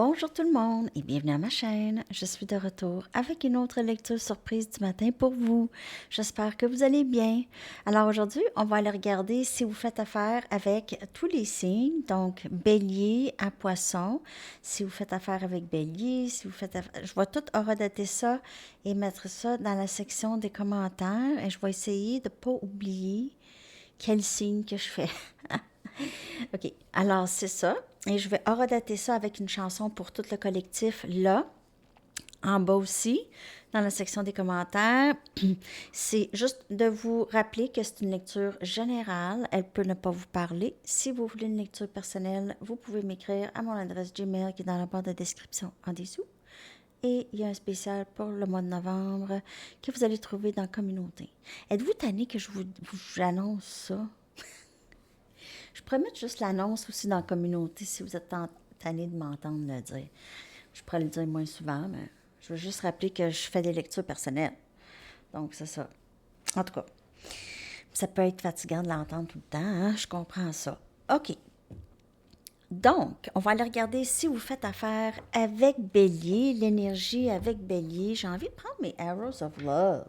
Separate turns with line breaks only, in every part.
Bonjour tout le monde et bienvenue à ma chaîne. Je suis de retour avec une autre lecture surprise du matin pour vous. J'espère que vous allez bien. Alors aujourd'hui, on va aller regarder si vous faites affaire avec tous les signes, donc Bélier à Poisson. Si vous faites affaire avec Bélier, si vous faites affaire... Je vais tout horodater ça et mettre ça dans la section des commentaires et je vais essayer de ne pas oublier quel signe que je fais. OK, alors c'est ça. Et je vais horodater ça avec une chanson pour tout le collectif là, en bas aussi, dans la section des commentaires. C'est juste de vous rappeler que c'est une lecture générale. Elle peut ne pas vous parler. Si vous voulez une lecture personnelle, vous pouvez m'écrire à mon adresse Gmail qui est dans la barre de description en dessous. Et il y a un spécial pour le mois de novembre que vous allez trouver dans la communauté. Êtes-vous tanné que je vous annonce ça? Je pourrais mettre juste l'annonce aussi dans la communauté si vous êtes tanné de m'entendre le dire. Je pourrais le dire moins souvent, mais je veux juste rappeler que je fais des lectures personnelles. Donc, c'est ça. En tout cas, ça peut être fatigant de l'entendre tout le temps, hein? Je comprends ça. OK. Donc, on va aller regarder si vous faites affaire avec Bélier, l'énergie avec Bélier. J'ai envie de prendre mes Arrows of Love.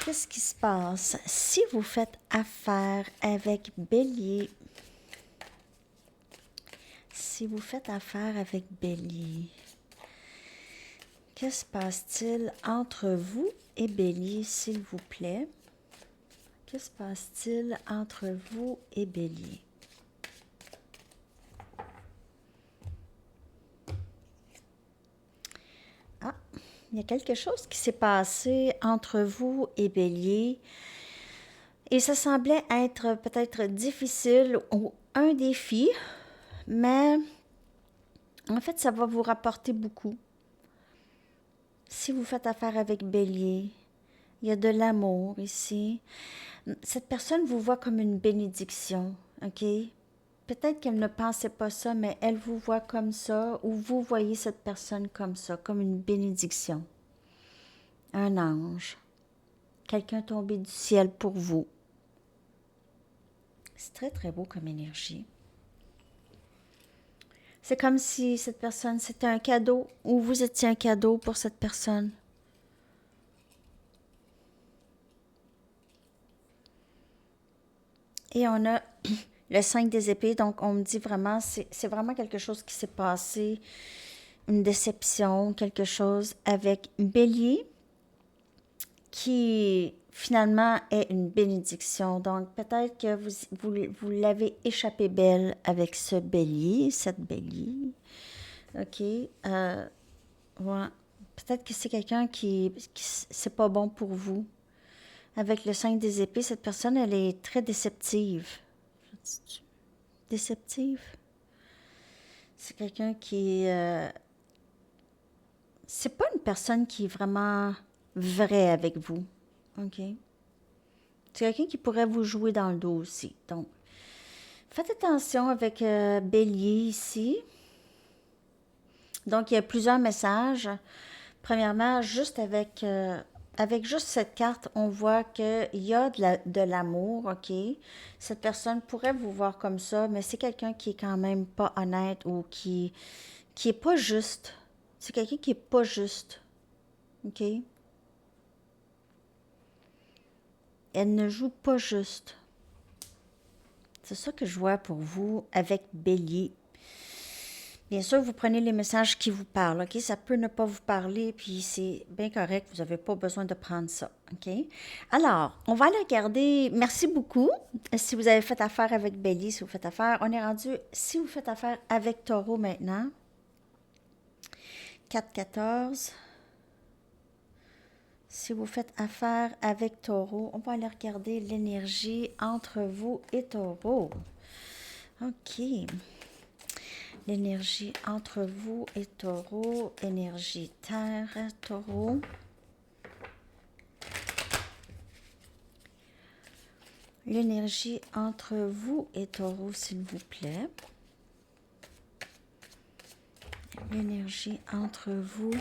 Qu'est-ce qui se passe si vous faites affaire avec Bélier? Si vous faites affaire avec Bélier, que se passe-t-il entre vous et Bélier, s'il vous plaît? Que se passe-t-il entre vous et Bélier? Ah, il y a quelque chose qui s'est passé entre vous et Bélier et ça semblait être peut-être difficile ou un défi, mais en fait, ça va vous rapporter beaucoup. Si vous faites affaire avec Bélier, il y a de l'amour ici. Cette personne vous voit comme une bénédiction, OK? Peut-être qu'elle ne pensait pas ça, mais elle vous voit comme ça, ou vous voyez cette personne comme ça, comme une bénédiction. Un ange. Quelqu'un tombé du ciel pour vous. C'est très, très beau comme énergie. C'est comme si cette personne, c'était un cadeau, ou vous étiez un cadeau pour cette personne. Et on a le 5 des épées, donc on me dit vraiment, c'est vraiment quelque chose qui s'est passé, une déception, quelque chose avec Bélier, qui finalement est une bénédiction. Donc peut-être que vous l'avez échappé belle avec ce Bélier, cette Bélier. OK. Ouais. Peut-être que c'est quelqu'un qui c'est pas bon pour vous. Avec le 5 des épées, cette personne, elle est très déceptive. Déceptive? C'est quelqu'un qui... c'est pas une personne qui est vraiment vraie avec vous. OK? C'est quelqu'un qui pourrait vous jouer dans le dos aussi. Donc, faites attention avec Bélier ici. Donc, il y a plusieurs messages. Premièrement, juste avec juste cette carte, on voit qu'il y a de l'amour, OK? Cette personne pourrait vous voir comme ça, mais c'est quelqu'un qui est quand même pas honnête ou qui est pas juste. C'est quelqu'un qui est pas juste, OK? Elle ne joue pas juste. C'est ça que je vois pour vous avec Bélier. Bien sûr, vous prenez les messages qui vous parlent, OK? Ça peut ne pas vous parler, puis c'est bien correct, vous n'avez pas besoin de prendre ça, OK? Alors, on va aller regarder. Merci beaucoup. Si vous avez fait affaire avec Bélier, si vous faites affaire, on est rendu, si vous faites affaire avec Taureau maintenant, 4-14. Si vous faites affaire avec Taureau, on va aller regarder l'énergie entre vous et Taureau. OK. L'énergie entre vous et Taureau, énergie terre, Taureau. L'énergie entre vous et Taureau, s'il vous plaît. L'énergie entre vous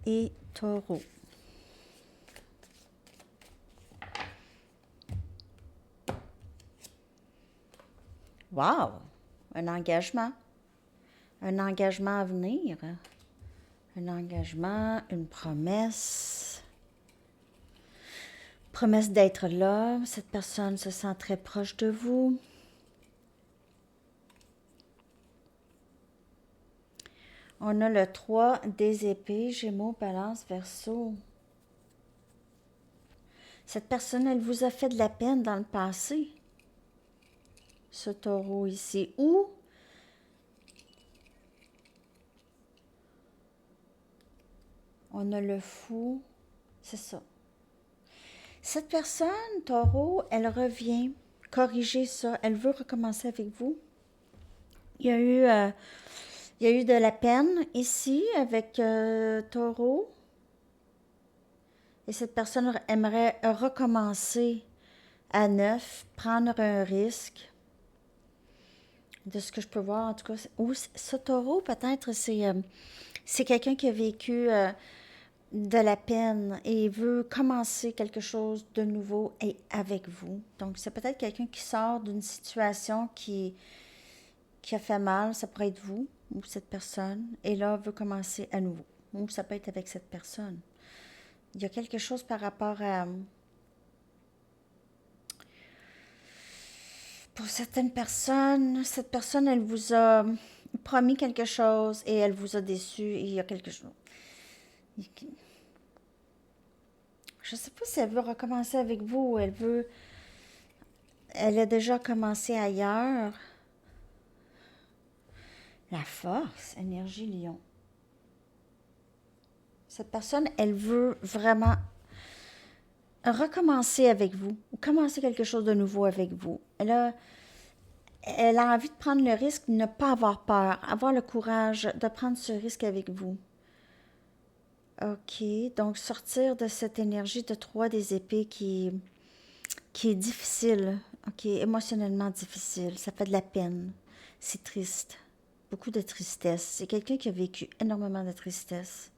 et Taureau. Wow! Un engagement. un engagement à venir, un engagement, une promesse. Promesse d'être là. Cette personne se sent très proche de vous. On a le 3 des épées, Gémeaux, Balance, Verseau. Cette personne, elle vous a fait de la peine dans le passé. Ce taureau ici. Ou on a le fou. C'est ça. Cette personne, taureau, elle revient corriger ça. Elle veut recommencer avec vous. Il y a eu de la peine ici avec taureau. Et cette personne aimerait recommencer à neuf, prendre un risque. De ce que je peux voir, en tout cas. Ou ce taureau, peut-être, c'est quelqu'un qui a vécu de la peine et veut commencer quelque chose de nouveau et avec vous. Donc, c'est peut-être quelqu'un qui sort d'une situation qui a fait mal. Ça pourrait être vous ou cette personne. Et là, veut commencer à nouveau. Ou ça peut être avec cette personne. Il y a quelque chose par rapport à... Pour certaines personnes, cette personne, elle vous a promis quelque chose et elle vous a déçu et il y a quelque chose. Je ne sais pas si elle veut recommencer avec vous ou elle a déjà commencé ailleurs. La force, énergie lion. Cette personne, elle veut vraiment recommencer avec vous ou commencer quelque chose de nouveau avec vous. Elle a envie de prendre le risque de ne pas avoir peur, avoir le courage de prendre ce risque avec vous. OK, donc sortir de cette énergie de 3 des épées qui est difficile, OK, émotionnellement difficile, ça fait de la peine, c'est triste, beaucoup de tristesse. C'est quelqu'un qui a vécu énormément de tristesse.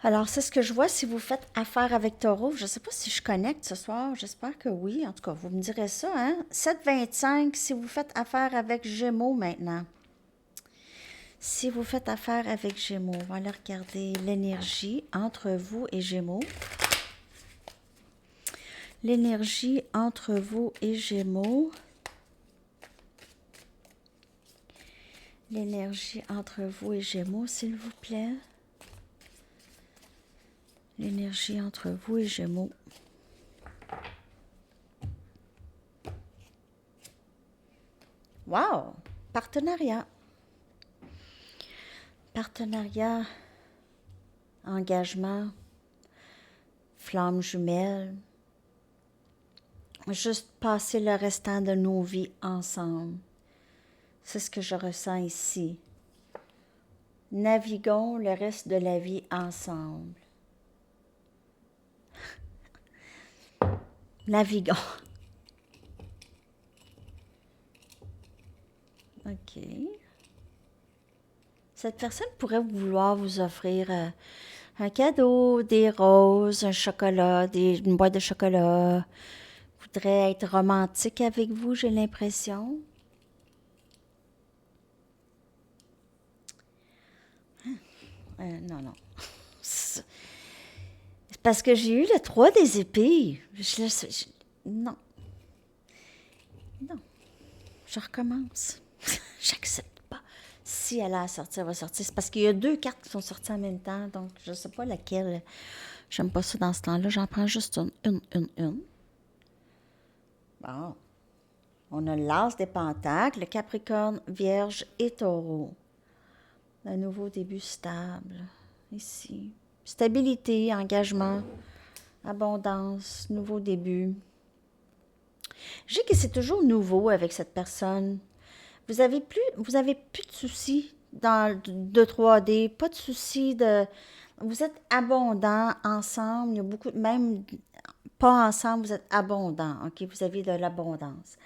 Alors, c'est ce que je vois si vous faites affaire avec Taureau. Je ne sais pas si je connecte ce soir, j'espère que oui. En tout cas, vous me direz ça, hein? 7,25 si vous faites affaire avec Gémeaux maintenant. Si vous faites affaire avec Gémeaux, on va aller regarder l'énergie entre vous et Gémeaux. L'énergie entre vous et Gémeaux. L'énergie entre vous et Gémeaux, s'il vous plaît. L'énergie entre vous et Gémeaux. Wow! Partenariat. Partenariat, engagement, flamme jumelle. Juste passer le restant de nos vies ensemble. C'est ce que je ressens ici. Naviguons le reste de la vie ensemble. Naviguons. OK. Cette personne pourrait vouloir vous offrir un cadeau, des roses, un chocolat, une boîte de chocolat. Voudrait être romantique avec vous, j'ai l'impression. Non. C'est parce que j'ai eu le 3 des épées. Non. Non. Je recommence. J'accepte pas. Si elle a à sortir, elle va sortir. C'est parce qu'il y a 2 cartes qui sont sorties en même temps, donc je sais pas laquelle. J'aime pas ça dans ce temps-là. J'en prends juste une. Bon. On a l'As des Pentacles, le Capricorne, Vierge et Taureau. Un nouveau début stable. Ici. Stabilité, engagement, abondance, nouveau début. Je dis que c'est toujours nouveau avec cette personne. Vous avez plus de soucis de 3D, pas de soucis de... Vous êtes abondant ensemble, il y a beaucoup, même pas ensemble, vous êtes abondant, OK? Vous avez de l'abondance.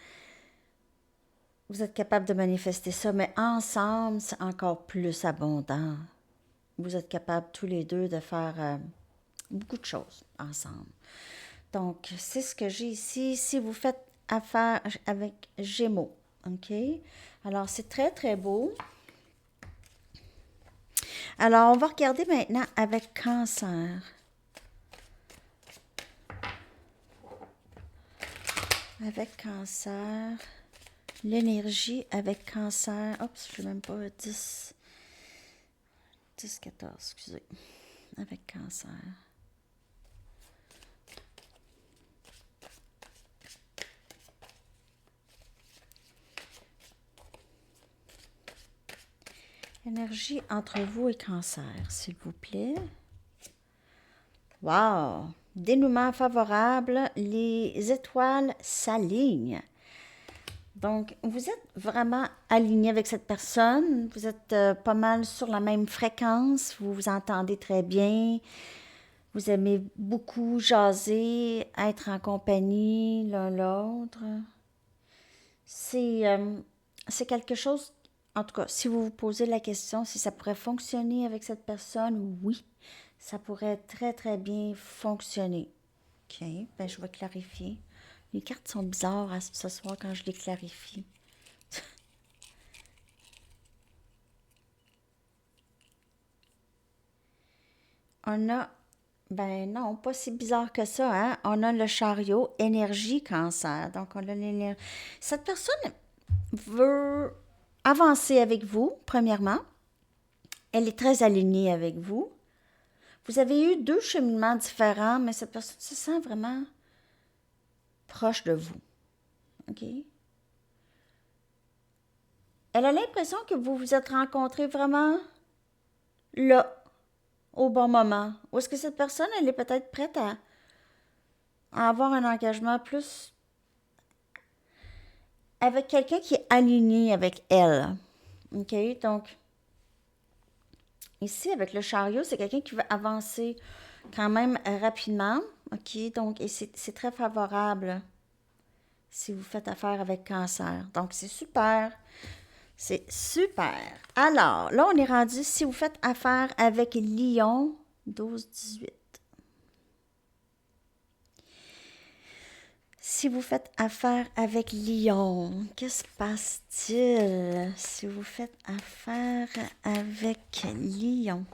Vous êtes capable de manifester ça, mais ensemble, c'est encore plus abondant. Vous êtes capables tous les deux de faire beaucoup de choses ensemble. Donc, c'est ce que j'ai ici. Si vous faites affaire avec Gémeaux, OK? Alors, c'est très, très beau. Alors, on va regarder maintenant avec Cancer. Avec Cancer, l'énergie avec Cancer. Oups, je ne sais même pas, 10, 14, excusez. Avec Cancer. Énergie entre vous et Cancer, s'il vous plaît. Wow! Dénouement favorable, les étoiles s'alignent. Donc, vous êtes vraiment aligné avec cette personne. Vous êtes pas mal sur la même fréquence. Vous vous entendez très bien. Vous aimez beaucoup jaser, être en compagnie l'un l'autre. C'est quelque chose, en tout cas, si vous vous posez la question si ça pourrait fonctionner avec cette personne, oui, ça pourrait très, très bien fonctionner. OK, ben je vais clarifier. Les cartes sont bizarres ce soir quand je les clarifie. On a, ben non, pas si bizarre que ça, hein? On a le chariot, énergie, cancer. Donc, on a l'énergie. Cette personne veut avancer avec vous, premièrement. Elle est très alignée avec vous. Vous avez eu deux cheminements différents, mais cette personne se sent vraiment proche de vous. OK? Elle a l'impression que vous vous êtes rencontrés vraiment là, au bon moment. Ou est-ce que cette personne, elle est peut-être prête à avoir un engagement plus avec quelqu'un qui est aligné avec elle. OK? Donc, ici, avec le chariot, c'est quelqu'un qui veut avancer quand même rapidement. OK? Donc, et c'est très favorable si vous faites affaire avec Cancer. Donc, c'est super. C'est super. Alors, là, on est rendu, si vous faites affaire avec Lion, 12-18. Si vous faites affaire avec Lion, que se passe-t-il si vous faites affaire avec Lion?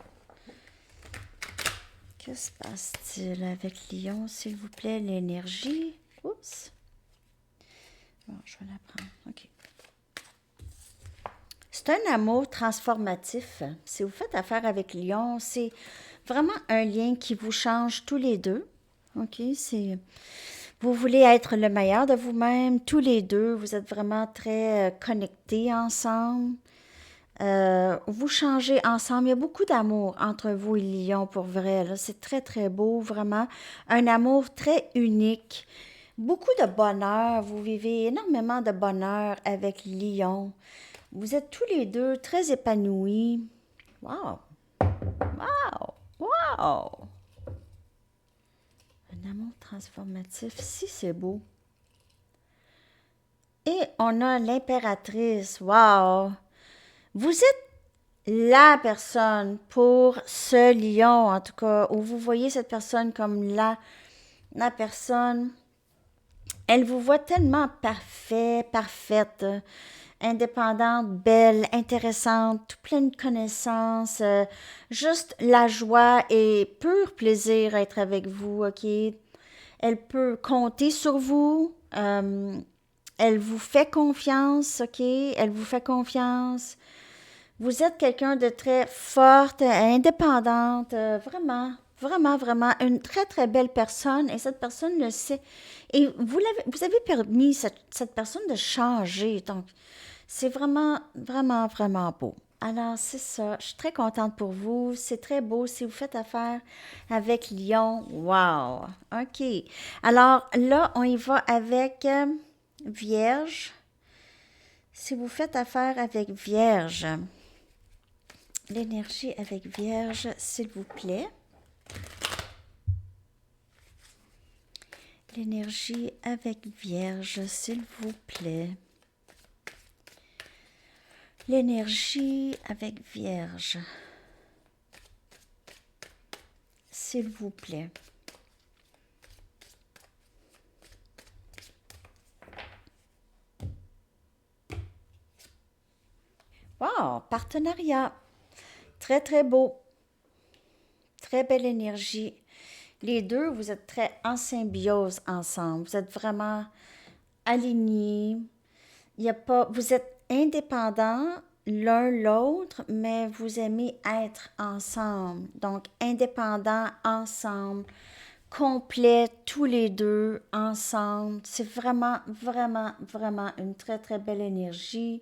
Que se passe-t-il avec Lion, s'il vous plaît, l'énergie? Oups. Bon, je vais la prendre. OK. C'est un amour transformatif. Si vous faites affaire avec Lion, c'est vraiment un lien qui vous change tous les deux. OK? Vous voulez être le meilleur de vous-même, tous les deux. Vous êtes vraiment très connectés ensemble. Vous changez ensemble. Il y a beaucoup d'amour entre vous et Lion, pour vrai. Là. C'est très, très beau, vraiment. Un amour très unique. Beaucoup de bonheur. Vous vivez énormément de bonheur avec Lion. Vous êtes tous les deux très épanouis. Wow! Wow! Wow! Un amour transformatif, si c'est beau. Et on a l'impératrice. Wow! Vous êtes la personne pour ce lion, en tout cas, où vous voyez cette personne comme la personne. Elle vous voit tellement parfaite, indépendante, belle, intéressante, tout pleine de connaissances, juste la joie et pur plaisir à être avec vous, OK? Elle peut compter sur vous. Elle vous fait confiance, OK? Elle vous fait confiance. Vous êtes quelqu'un de très forte, indépendante, vraiment, vraiment, vraiment une très, très belle personne et cette personne le sait. Et vous avez permis cette personne de changer. Donc, c'est vraiment, vraiment, vraiment beau. Alors, c'est ça. Je suis très contente pour vous. C'est très beau. Si vous faites affaire avec Lion, wow! OK. Alors, là, on y va avec Vierge. Si vous faites affaire avec Vierge, l'énergie avec Vierge, s'il vous plaît. L'énergie avec Vierge, s'il vous plaît. L'énergie avec Vierge, s'il vous plaît. Alors, partenariat. Très, très beau. Très belle énergie. Les deux, vous êtes très en symbiose ensemble. Vous êtes vraiment alignés. Il y a pas, vous êtes indépendants l'un l'autre, mais vous aimez être ensemble. Donc, indépendants ensemble, complets tous les deux ensemble. C'est vraiment, vraiment, vraiment une très, très belle énergie.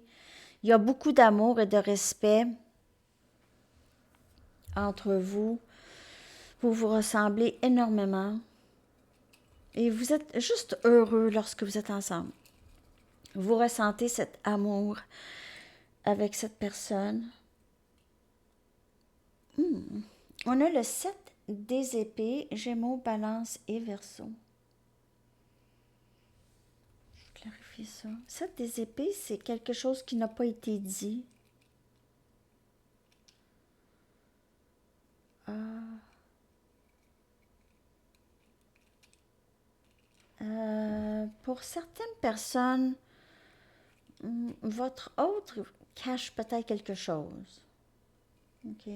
Il y a beaucoup d'amour et de respect entre vous. Vous vous ressemblez énormément. Et vous êtes juste heureux lorsque vous êtes ensemble. Vous ressentez cet amour avec cette personne. On a le 7 des épées, Gémeaux, Balance et Verseau. Je clarifie ça. 7 des épées, c'est quelque chose qui n'a pas été dit. Pour certaines personnes, votre autre cache peut-être quelque chose. OK?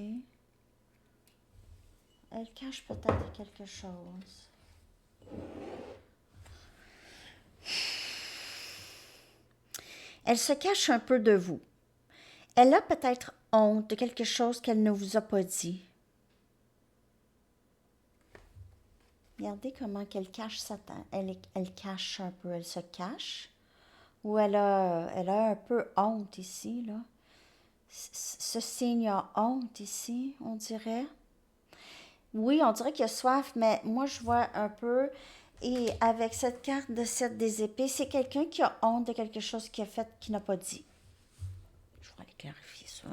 Elle cache peut-être quelque chose. Elle se cache un peu de vous. Elle a peut-être honte de quelque chose qu'elle ne vous a pas dit. Regardez comment qu'elle cache sa tête. Elle cache un peu, elle se cache. Ou elle a un peu honte ici, là. Ce signe a honte ici, on dirait. Oui, on dirait qu'il a soif, mais moi, je vois un peu. Et avec cette carte de 7 des épées, c'est quelqu'un qui a honte de quelque chose qu'il a fait qu'il n'a pas dit. Je vais aller clarifier ça.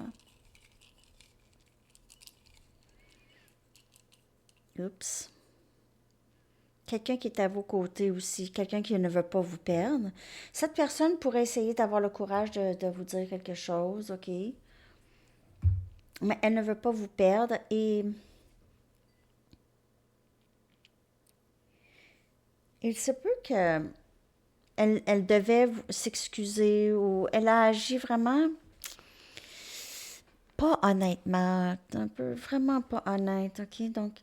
Oups. Quelqu'un qui est à vos côtés aussi, quelqu'un qui ne veut pas vous perdre. Cette personne pourrait essayer d'avoir le courage de vous dire quelque chose, OK? Mais elle ne veut pas vous perdre et il se peut que elle devait s'excuser ou elle a agi vraiment pas honnêtement, un peu vraiment pas honnête, OK? Donc,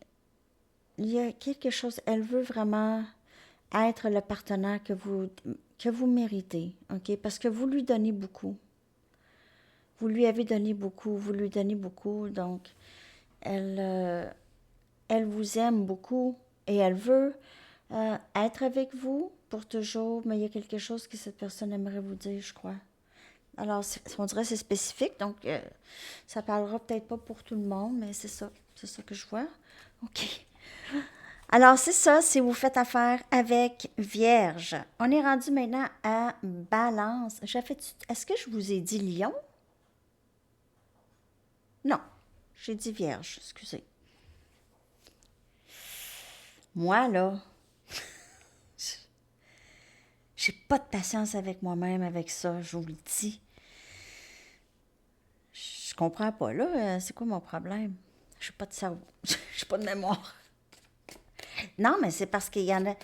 il y a quelque chose, elle veut vraiment être le partenaire que vous méritez, OK? Parce que vous lui donnez beaucoup. Vous lui avez donné beaucoup, vous lui donnez beaucoup, donc elle vous aime beaucoup et elle veut être avec vous pour toujours, mais il y a quelque chose que cette personne aimerait vous dire, je crois. Alors, on dirait que c'est spécifique, donc ça parlera peut-être pas pour tout le monde, mais c'est ça que je vois. OK. Alors, c'est ça, si vous faites affaire avec Vierge. On est rendu maintenant à Balance. Est-ce que je vous ai dit Lion? Non, j'ai dit Vierge, excusez. Moi, là, j'ai pas de patience avec moi-même avec ça, je vous le dis. Je comprends pas, là, c'est quoi mon problème? J'ai pas de cerveau, j'ai pas de mémoire. Non, mais c'est parce qu'il y en a...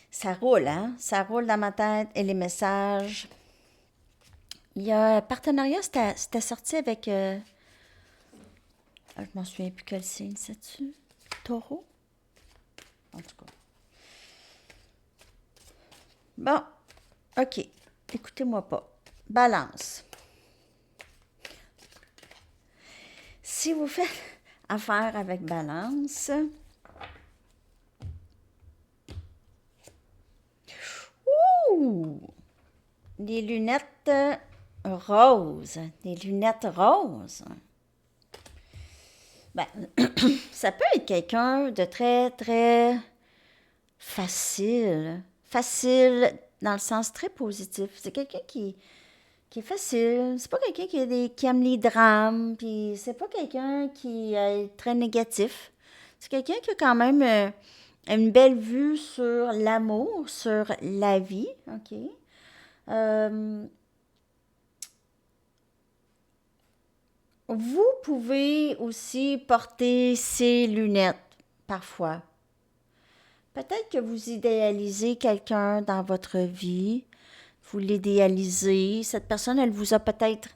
Ça roule, hein? Ça roule dans ma tête et les messages. Il y a un partenariat, c'était sorti avec... je m'en souviens plus quel signe c'est-tu? Taureau? En tout cas. Bon, OK. Écoutez-moi pas. Balance. Si vous faites affaire avec Balance, ouh! Des lunettes roses. Des lunettes roses. Ben, ça peut être quelqu'un de très, très facile. Facile dans le sens très positif. C'est quelqu'un qui est facile. C'est pas quelqu'un qui aime les drames. Puis c'est pas quelqu'un qui est très négatif. C'est quelqu'un qui a quand même une belle vue sur l'amour, sur la vie. OK? Vous pouvez aussi porter ces lunettes parfois. Peut-être que vous idéalisez quelqu'un dans votre vie. Vous l'idéalisez. Cette personne, elle vous a peut-être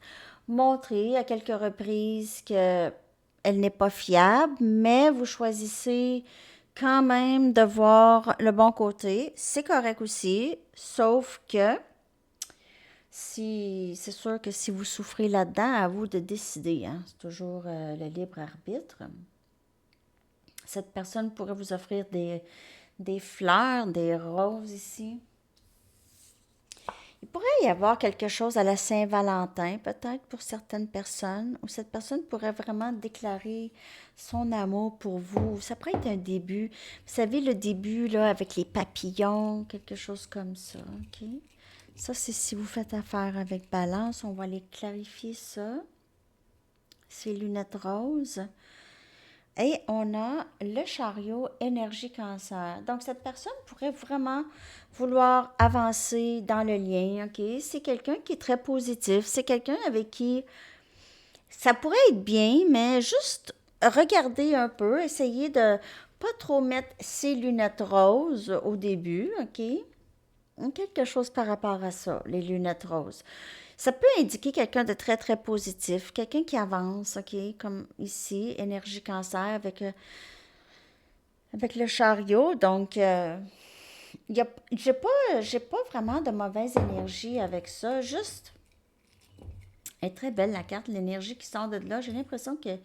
montrer à quelques reprises qu'elle n'est pas fiable, mais vous choisissez quand même de voir le bon côté. C'est correct aussi, sauf que si c'est sûr que si vous souffrez là-dedans, à vous de décider, hein. C'est toujours le libre arbitre. Cette personne pourrait vous offrir des fleurs, des roses ici. Il pourrait y avoir quelque chose à la Saint-Valentin, peut-être pour certaines personnes, où cette personne pourrait vraiment déclarer son amour pour vous. Ça pourrait être un début. Vous savez, le début, là, avec les papillons, quelque chose comme ça, OK? Ça, c'est si vous faites affaire avec Balance. On va aller clarifier ça. Ces lunettes roses. Et on a le chariot énergie cancer. Donc, cette personne pourrait vraiment vouloir avancer dans le lien, OK? C'est quelqu'un qui est très positif. C'est quelqu'un avec qui ça pourrait être bien, mais juste regarder un peu, essayer de pas trop mettre ses lunettes roses au début, OK? Quelque chose par rapport à ça, les lunettes roses. Ça peut indiquer quelqu'un de très, très positif, quelqu'un qui avance, OK? Comme ici, énergie cancer avec le chariot. Donc, j'ai pas vraiment de mauvaise énergie avec ça. Juste, elle est très belle la carte, l'énergie qui sort de là. J'ai l'impression que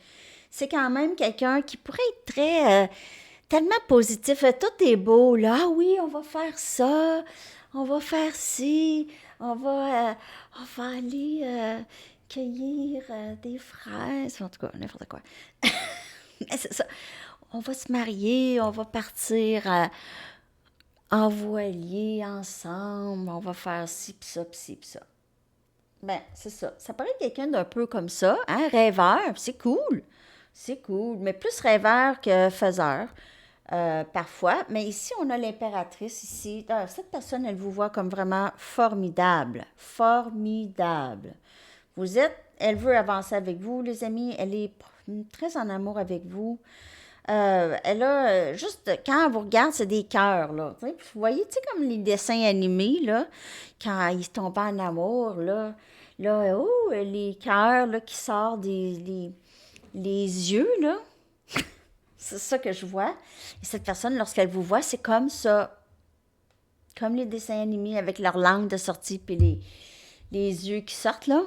c'est quand même quelqu'un qui pourrait être très, tellement positif. Tout est beau, là. Ah oui, on va faire ça, on va faire ci, on va aller cueillir des fraises, en tout cas, n'importe quoi. Mais c'est ça. On va se marier, on va partir en voilier ensemble, on va faire ci, pis ça, pis ci, pis ça. Ben, c'est ça. Ça paraît quelqu'un d'un peu comme ça, hein, rêveur, c'est cool. C'est cool, mais plus rêveur que faiseur, parfois. Mais ici, on a l'impératrice ici. Cette personne, elle vous voit comme vraiment formidable. Formidable. Elle veut avancer avec vous, les amis. Elle est très en amour avec vous. Elle a juste, quand elle vous regarde, c'est des cœurs, là. Tu sais, vous voyez, tu sais, comme les dessins animés, là, quand ils tombent en amour, là, oh, les cœurs, là, qui sortent les yeux, là. C'est ça que je vois. Et cette personne, lorsqu'elle vous voit, c'est comme ça. Comme les dessins animés avec leur langue de sortie, puis les yeux qui sortent, là.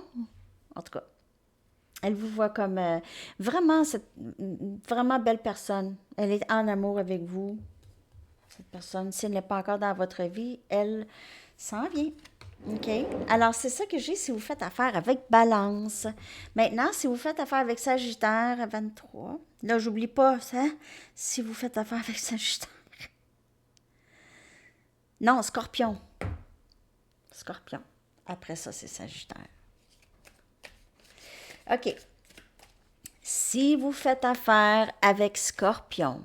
En tout cas. Elle vous voit comme vraiment vraiment belle personne. Elle est en amour avec vous. Cette personne, si elle n'est pas encore dans votre vie, elle s'en vient. OK? Alors, c'est ça que j'ai si vous faites affaire avec Balance. Maintenant, si vous faites affaire avec Sagittaire à 23, là, j'oublie pas ça. Si vous faites affaire avec Sagittaire. Non, Scorpion. Scorpion. Après ça, c'est Sagittaire. OK. Si vous faites affaire avec Scorpion,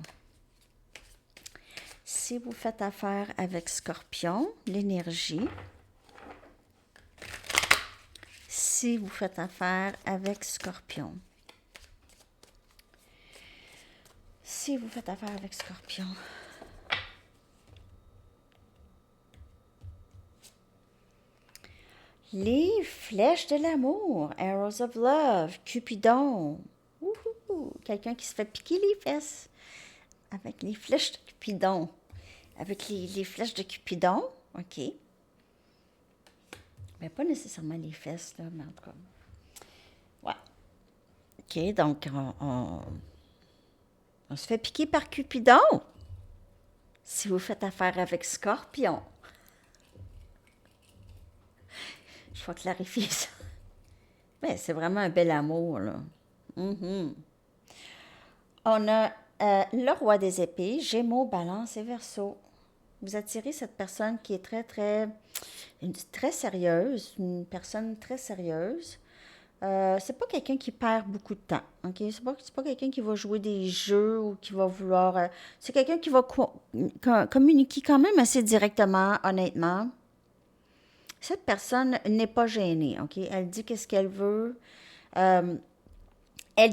si vous faites affaire avec Scorpion, l'énergie. Si vous faites affaire avec Scorpion. Si vous faites affaire avec Scorpion. Les flèches de l'amour, Arrows of Love, Cupidon. Ouhou, quelqu'un qui se fait piquer les fesses avec les flèches de Cupidon. Avec les flèches de Cupidon, OK. Mais pas nécessairement les fesses, là, mais en tout cas. Ouais. OK, donc on se fait piquer par Cupidon. Si vous faites affaire avec Scorpion. Je vais clarifier ça. Mais c'est vraiment un bel amour, là. Mm-hmm. On a le roi des épées, Gémeaux, Balance et Verseau. Vous attirez cette personne qui est très sérieuse, une personne très sérieuse. C'est pas quelqu'un qui perd beaucoup de temps, ok? C'est pas quelqu'un qui va jouer des jeux ou qui va vouloir... c'est quelqu'un qui va communiquer quand même assez directement, honnêtement. Cette personne n'est pas gênée, ok? Elle dit qu'est-ce qu'elle veut. Elle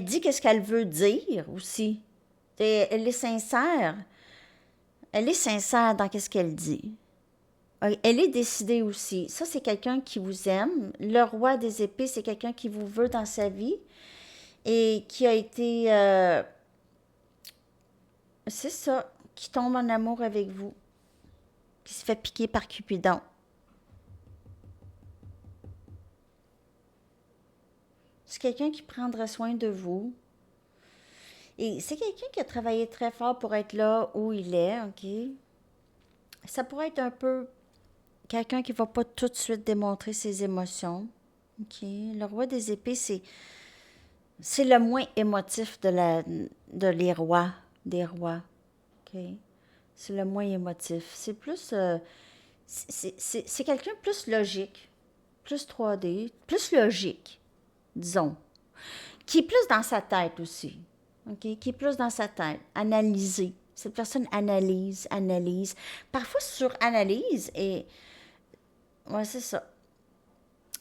dit qu'est-ce qu'elle veut dire aussi. Et elle est sincère. Elle est sincère dans qu'est-ce qu'elle dit. Elle est décidée aussi. Ça, c'est quelqu'un qui vous aime. Le roi des épées, c'est quelqu'un qui vous veut dans sa vie et qui a été, c'est ça, qui tombe en amour avec vous, qui se fait piquer par Cupidon. C'est quelqu'un qui prendra soin de vous. Et c'est quelqu'un qui a travaillé très fort pour être là où il est, OK? Ça pourrait être un peu quelqu'un qui va pas tout de suite démontrer ses émotions. OK? Le roi des épées, c'est le moins émotif de les rois, des rois. OK? C'est le moins émotif. C'est plus, c'est quelqu'un plus logique, plus 3D, plus logique, disons, qui est plus dans sa tête aussi. OK? Qui est plus dans sa tête, analyser. Cette personne analyse, analyse. Parfois suranalyse et... Ouais, c'est ça.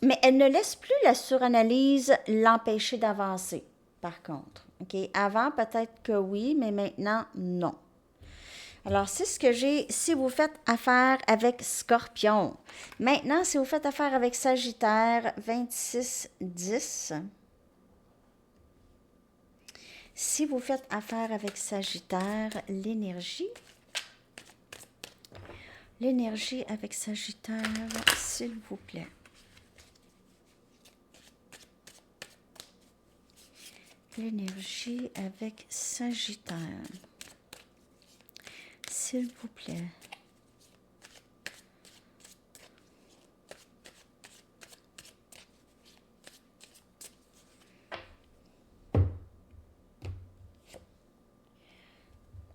Mais elle ne laisse plus la suranalyse l'empêcher d'avancer, par contre. OK? Avant, peut-être que oui, mais maintenant, non. Alors, c'est ce que j'ai si vous faites affaire avec Scorpion. Maintenant, si vous faites affaire avec Sagittaire, 26-10. Si vous faites affaire avec Sagittaire, l'énergie. L'énergie avec Sagittaire, s'il vous plaît. L'énergie avec Sagittaire. S'il vous plaît.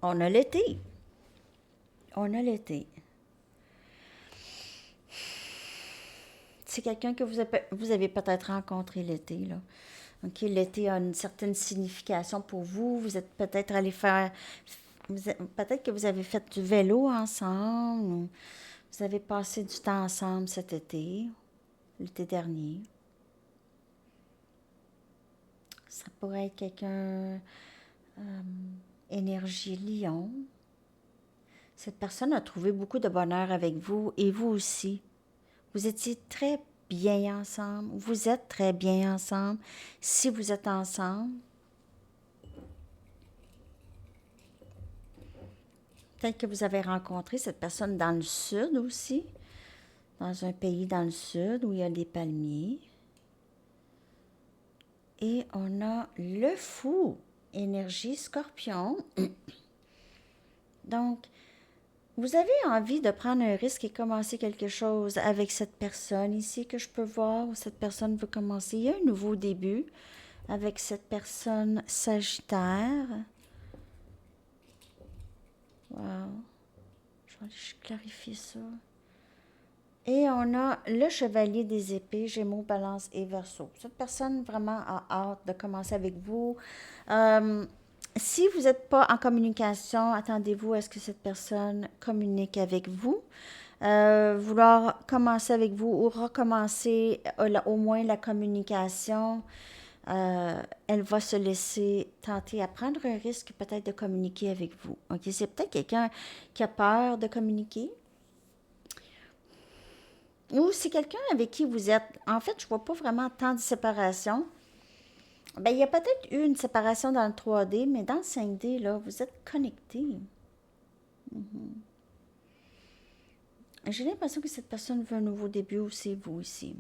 On a l'été. On a l'été. C'est quelqu'un que vous avez peut-être rencontré l'été, là. OK, l'été a une certaine signification pour vous. Vous êtes peut-être allé faire... Peut-être que vous avez fait du vélo ensemble. Ou vous avez passé du temps ensemble cet été, l'été dernier. Ça pourrait être quelqu'un... énergie lion. Cette personne a trouvé beaucoup de bonheur avec vous et vous aussi. Vous étiez très bien ensemble. Vous êtes très bien ensemble. Si vous êtes ensemble, peut-être que vous avez rencontré cette personne dans le sud aussi, dans un pays dans le sud où il y a des palmiers. Et on a le fou, énergie scorpion. Donc, vous avez envie de prendre un risque et commencer quelque chose avec cette personne ici que je peux voir, où cette personne veut commencer. Il y a un nouveau début avec cette personne Sagittaire. Wow. Je vais aller clarifier ça. Et on a le chevalier des épées, Gémeaux, Balance et Verseau. Cette personne vraiment a hâte de commencer avec vous. Si vous n'êtes pas en communication, attendez-vous à ce que cette personne communique avec vous. Vouloir commencer avec vous ou recommencer au moins la communication. Elle va se laisser tenter à prendre un risque peut-être de communiquer avec vous. Ok, c'est peut-être quelqu'un qui a peur de communiquer. Ou c'est quelqu'un avec qui vous êtes. En fait, je ne vois pas vraiment tant de séparation. Ben, il y a peut-être eu une séparation dans le 3D, mais dans le 5D, là, vous êtes connectés. J'ai l'impression que cette personne veut un nouveau début ou c'est vous aussi.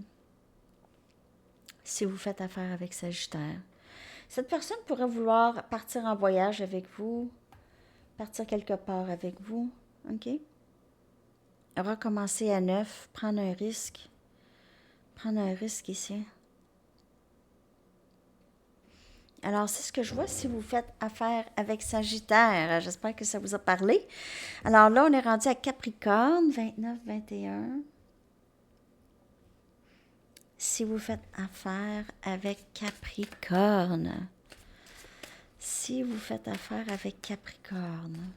Si vous faites affaire avec Sagittaire. Cette personne pourrait vouloir partir en voyage avec vous, partir quelque part avec vous, OK? Recommencer à neuf, prendre un risque. Prendre un risque ici. Alors, c'est ce que je vois si vous faites affaire avec Sagittaire. J'espère que ça vous a parlé. Alors là, on est rendu à Capricorne, 29-21. Si vous faites affaire avec Capricorne. Si vous faites affaire avec Capricorne.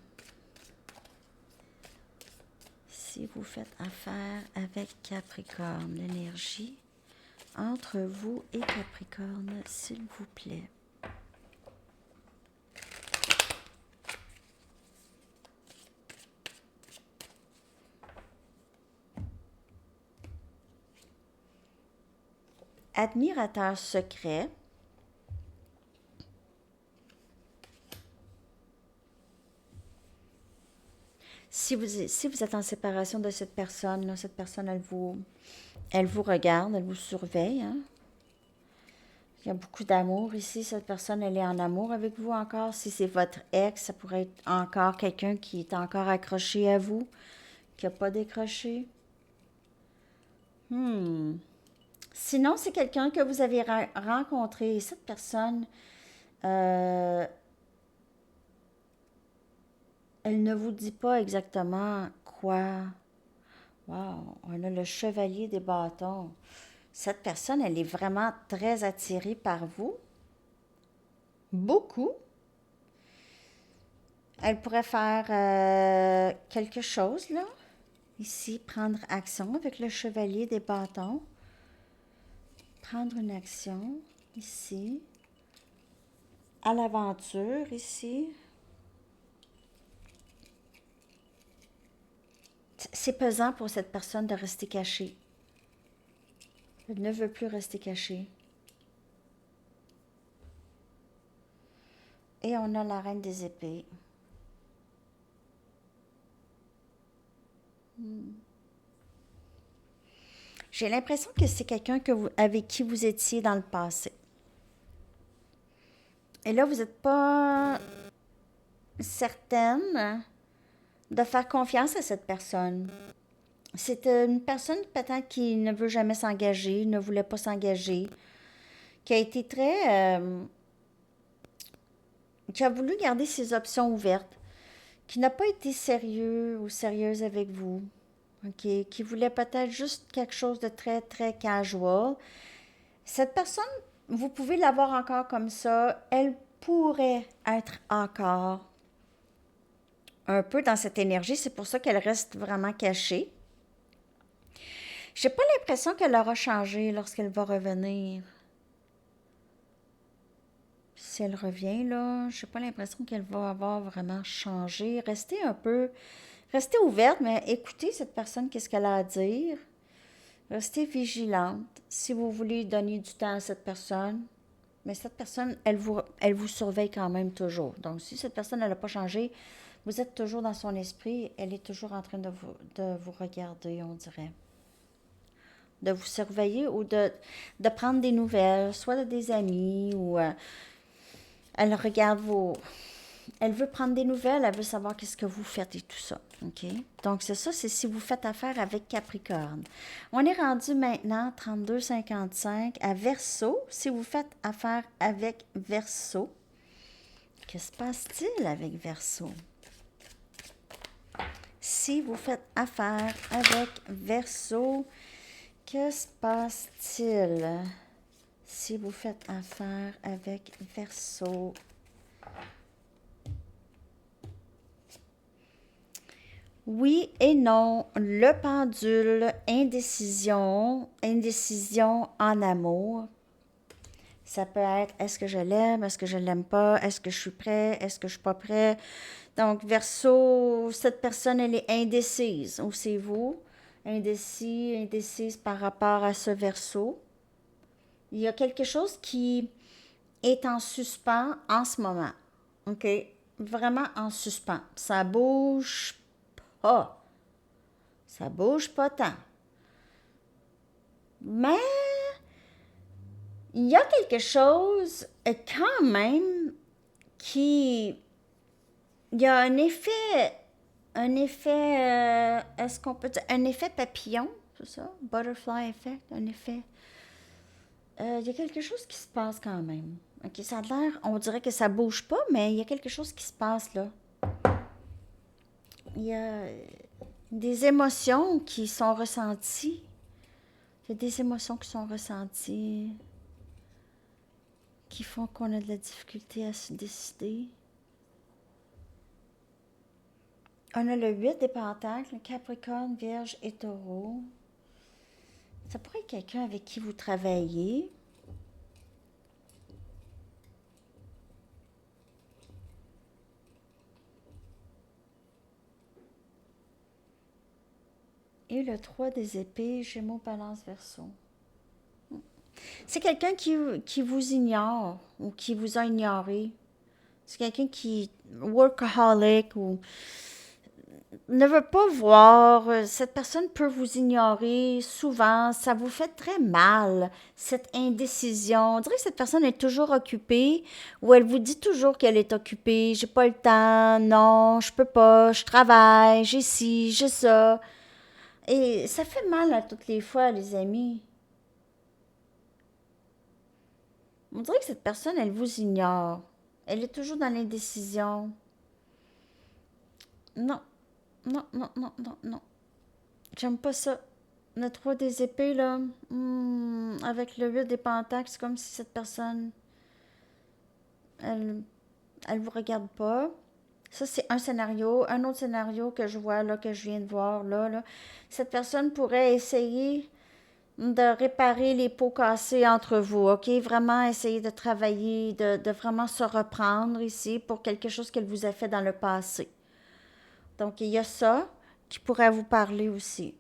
Si vous faites affaire avec Capricorne, l'énergie entre vous et Capricorne, s'il vous plaît. admirateur secret. Si vous êtes en séparation de cette personne, là, cette personne, elle vous regarde, elle vous surveille. Hein? Il y a beaucoup d'amour ici. Cette personne, elle est en amour avec vous encore. Si c'est votre ex, ça pourrait être encore quelqu'un qui est encore accroché à vous, qui n'a pas décroché. Sinon, c'est quelqu'un que vous avez rencontré. Cette personne, euh, elle ne vous dit pas exactement quoi. Wow, on a le chevalier des bâtons. Cette personne, elle est vraiment très attirée par vous. Beaucoup. Elle pourrait faire quelque chose, là. Ici, prendre action avec le chevalier des bâtons. Prendre une action, ici. À l'aventure, ici. C'est pesant pour cette personne de rester cachée. Elle ne veut plus rester cachée. Et on a la reine des épées. J'ai l'impression que c'est quelqu'un avec qui vous étiez dans le passé. Et là, vous n'êtes pas certaine de faire confiance à cette personne. C'est une personne peut-être qui ne veut jamais s'engager, ne voulait pas s'engager, qui a été qui a voulu garder ses options ouvertes, qui n'a pas été sérieux ou sérieuse avec vous, ok, qui voulait peut-être juste quelque chose de très, très casual. Cette personne, vous pouvez l'avoir encore comme ça, elle pourrait être encore un peu dans cette énergie, c'est pour ça qu'elle reste vraiment cachée. J'ai pas l'impression qu'elle aura changé lorsqu'elle va revenir. Si elle revient, là, j'ai pas l'impression qu'elle va avoir vraiment changé. Restez ouverte, mais écoutez cette personne, qu'est-ce qu'elle a à dire. Restez vigilante. Si vous voulez donner du temps à cette personne, mais cette personne, elle vous surveille quand même toujours. Donc, si cette personne, elle n'a pas changé, vous êtes toujours dans son esprit, elle est toujours en train de vous regarder, on dirait. De vous surveiller ou de prendre des nouvelles, soit de des amis ou elle regarde vos... Elle veut prendre des nouvelles, elle veut savoir qu'est-ce que vous faites et tout ça. OK? Donc, c'est ça, c'est si vous faites affaire avec Capricorne. On est rendu maintenant 32,55 à Verseau. Si vous faites affaire avec Verseau, que se passe-t-il avec Verseau? Si vous faites affaire avec Verseau, que se passe-t-il? Si vous faites affaire avec Verseau, oui et non, le pendule, indécision, indécision en amour. Ça peut être est-ce que je l'aime, est-ce que je l'aime pas, est-ce que je suis prêt, est-ce que je suis pas prêt. Donc, Verseau, cette personne, elle est indécise. Ou c'est vous, indécis, indécise par rapport à ce Verseau. Il y a quelque chose qui est en suspens en ce moment. OK? Vraiment en suspens. Ça bouge pas. Ça bouge pas tant. Mais il y a quelque chose quand même qui... Il y a un effet, est-ce qu'on peut dire, un effet papillon, c'est ça? Butterfly effect, un effet. Il y a quelque chose qui se passe quand même. Ok, ça a l'air, on dirait que ça bouge pas, mais il y a quelque chose qui se passe là. Il y a des émotions qui sont ressenties. Il y a des émotions qui sont ressenties qui font qu'on a de la difficulté à se décider. On a le 8 des pentacles, Capricorne, Vierge et Taureau. Ça pourrait être quelqu'un avec qui vous travaillez. Et le 3 des épées, Gémeaux, Balance, Verseau. C'est quelqu'un qui vous ignore ou qui vous a ignoré. C'est quelqu'un qui workaholic ou ne veut pas voir. Cette personne peut vous ignorer souvent. Ça vous fait très mal, cette indécision. On dirait que cette personne est toujours occupée ou elle vous dit toujours qu'elle est occupée. J'ai pas le temps, non, je peux pas, je travaille, j'ai ci, j'ai ça. Et ça fait mal à toutes les fois, les amis. On dirait que cette personne, elle vous ignore. Elle est toujours dans l'indécision. Non, non, non, non, non, non. J'aime pas ça. Le 3 des épées, là, avec le 8 des pentacles, c'est comme si cette personne, elle, elle vous regarde pas. Ça, c'est un scénario. Un autre scénario que je vois, là, que je viens de voir, là. Cette personne pourrait essayer de réparer les pots cassés entre vous, OK? Vraiment essayer de travailler, de vraiment se reprendre ici pour quelque chose qu'elle vous a fait dans le passé. Donc, il y a ça qui pourrait vous parler aussi.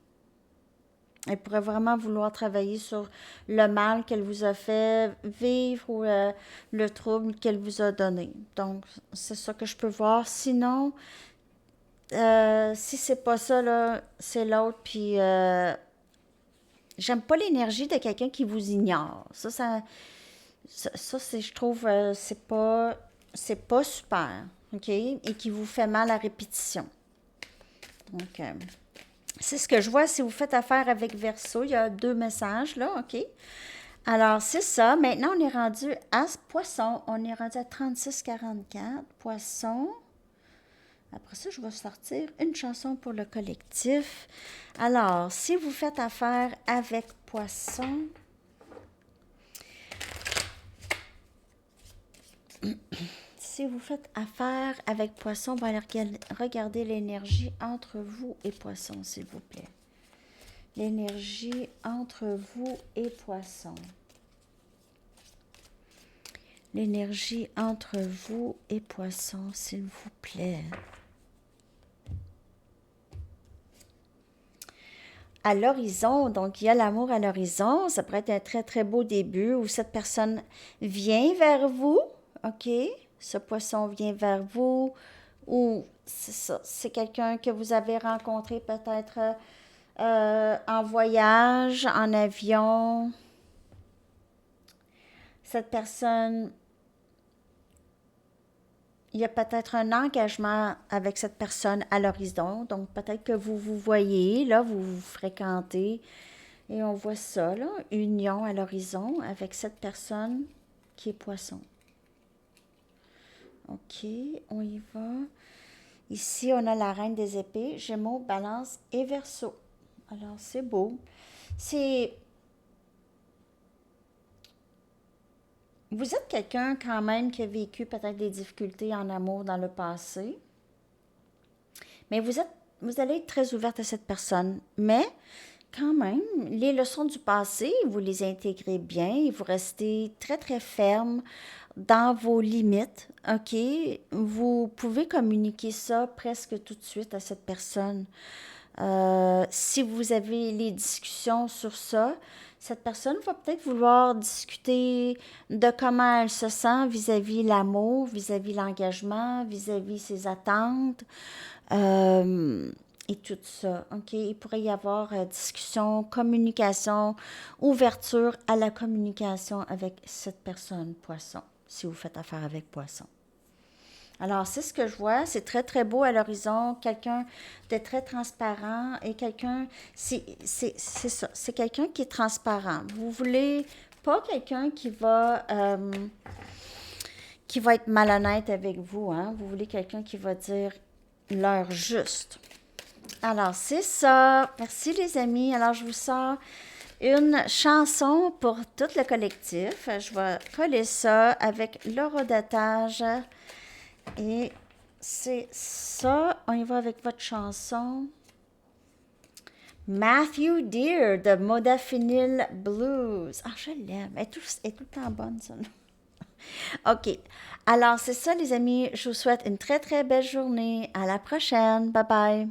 Elle pourrait vraiment vouloir travailler sur le mal qu'elle vous a fait vivre ou le trouble qu'elle vous a donné. Donc, c'est ça que je peux voir. Sinon, si c'est pas ça, là, c'est l'autre. Puis, j'aime pas l'énergie de quelqu'un qui vous ignore. Ça c'est, je trouve, c'est pas super, OK? Et qui vous fait mal à répétition. Donc, c'est ce que je vois si vous faites affaire avec Verseau. Il y a 2 messages là, OK? Alors, c'est ça. Maintenant, on est rendu à Poisson. On est rendu à 36-44. Poisson. Après ça, je vais sortir une chanson pour le collectif. Alors, si vous faites affaire avec Poisson, si vous faites affaire avec Poisson, on va aller regarder l'énergie entre vous et Poisson, s'il vous plaît. L'énergie entre vous et Poisson. L'énergie entre vous et Poisson, s'il vous plaît. À l'horizon, donc il y a l'amour à l'horizon, ça pourrait être un très très beau début où cette personne vient vers vous, OK? Ce poisson vient vers vous, ou c'est ça, c'est quelqu'un que vous avez rencontré peut-être en voyage, en avion. Cette personne, il y a peut-être un engagement avec cette personne à l'horizon. Donc, peut-être que vous vous voyez, là, vous vous fréquentez. Et on voit ça, là, union à l'horizon avec cette personne qui est poisson. OK, on y va. Ici, on a la reine des épées, Gémeaux, Balance et Verseau. Alors, c'est beau. C'est... Vous êtes quelqu'un quand même qui a vécu peut-être des difficultés en amour dans le passé, mais vous allez être très ouverte à cette personne. Mais quand même, les leçons du passé, vous les intégrez bien et vous restez très très ferme dans vos limites. OK? Vous pouvez communiquer ça presque tout de suite à cette personne. Si vous avez les discussions sur ça, cette personne va peut-être vouloir discuter de comment elle se sent vis-à-vis l'amour, vis-à-vis l'engagement, vis-à-vis ses attentes euh, et tout ça. OK? Il pourrait y avoir discussion, communication, ouverture à la communication avec cette personne, poisson, si vous faites affaire avec poisson. Alors, c'est ce que je vois. C'est très, très beau à l'horizon. Quelqu'un de très transparent et quelqu'un, c'est ça. C'est quelqu'un qui est transparent. Vous voulez pas quelqu'un qui va être malhonnête avec vous, hein? Vous voulez quelqu'un qui va dire l'heure juste. Alors, c'est ça. Merci, les amis. Alors, je vous sors une chanson pour tout le collectif. Je vais coller ça avec l'horodatage. Et c'est ça. On y va avec votre chanson. Matthew Dear de Modafinil Blues. Ah, je l'aime. Elle est tout le temps bonne, ça. OK. Alors, c'est ça, les amis. Je vous souhaite une très, très belle journée. À la prochaine. Bye bye.